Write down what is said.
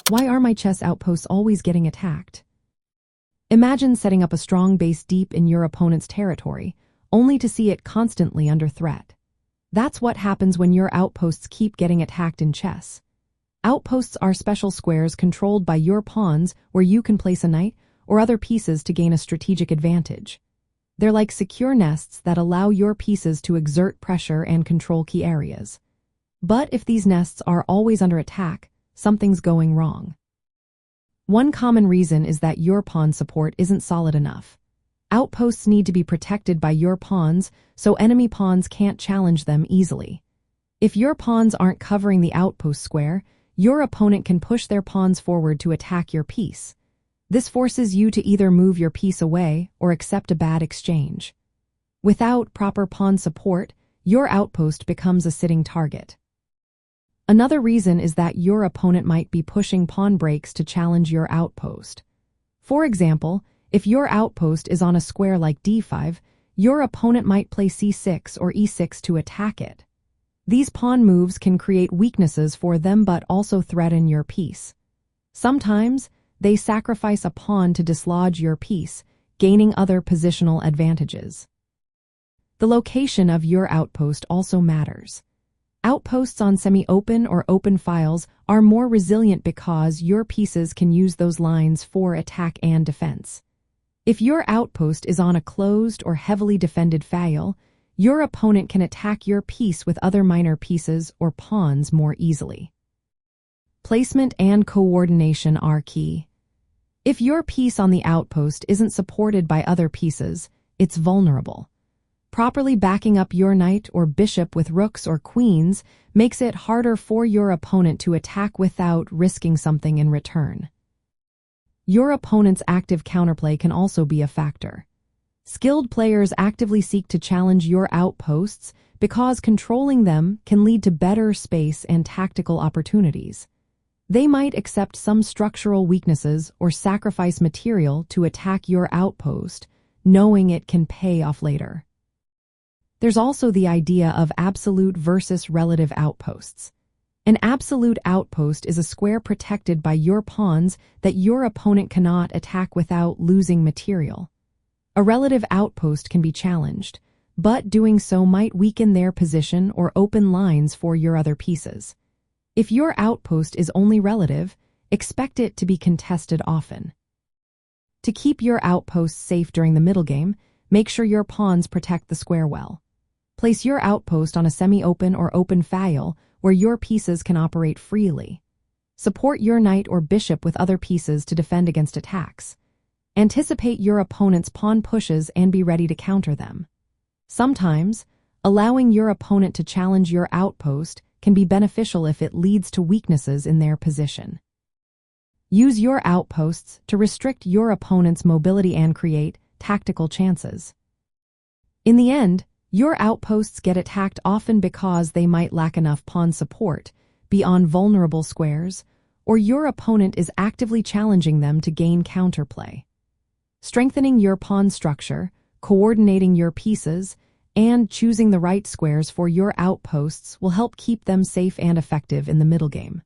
Why are my chess outposts always getting attacked? Imagine setting up a strong base deep in your opponent's territory, only to see it constantly under threat. That's what happens when your outposts keep getting attacked in chess. Outposts are special squares controlled by your pawns where you can place a knight or other pieces to gain a strategic advantage. They're like secure nests that allow your pieces to exert pressure and control key areas. But if these nests are always under attack, something's going wrong. One common reason is that your pawn support isn't solid enough. Outposts need to be protected by your pawns so enemy pawns can't challenge them easily. If your pawns aren't covering the outpost square, your opponent can push their pawns forward to attack your piece. This forces you to either move your piece away or accept a bad exchange. Without proper pawn support, your outpost becomes a sitting target. Another reason is that your opponent might be pushing pawn breaks to challenge your outpost. For example, if your outpost is on a square like d5, your opponent might play c6 or e6 to attack it. These pawn moves can create weaknesses for them but also threaten your piece. Sometimes, they sacrifice a pawn to dislodge your piece, gaining other positional advantages. The location of your outpost also matters. Outposts on semi-open or open files are more resilient because your pieces can use those lines for attack and defense. If your outpost is on a closed or heavily defended file, your opponent can attack your piece with other minor pieces or pawns more easily. Placement and coordination are key. If your piece on the outpost isn't supported by other pieces, it's vulnerable. Properly backing up your knight or bishop with rooks or queens makes it harder for your opponent to attack without risking something in return. Your opponent's active counterplay can also be a factor. Skilled players actively seek to challenge your outposts because controlling them can lead to better space and tactical opportunities. They might accept some structural weaknesses or sacrifice material to attack your outpost, knowing it can pay off later. There's also the idea of absolute versus relative outposts. An absolute outpost is a square protected by your pawns that your opponent cannot attack without losing material. A relative outpost can be challenged, but doing so might weaken their position or open lines for your other pieces. If your outpost is only relative, expect it to be contested often. To keep your outposts safe during the middle game, make sure your pawns protect the square well. Place your outpost on a semi-open or open file where your pieces can operate freely. Support your knight or bishop with other pieces to defend against attacks. Anticipate your opponent's pawn pushes and be ready to counter them. Sometimes, allowing your opponent to challenge your outpost can be beneficial if it leads to weaknesses in their position. Use your outposts to restrict your opponent's mobility and create tactical chances. In the end, your outposts get attacked often because they might lack enough pawn support, be on vulnerable squares, or your opponent is actively challenging them to gain counterplay. Strengthening your pawn structure, coordinating your pieces, and choosing the right squares for your outposts will help keep them safe and effective in the middle game.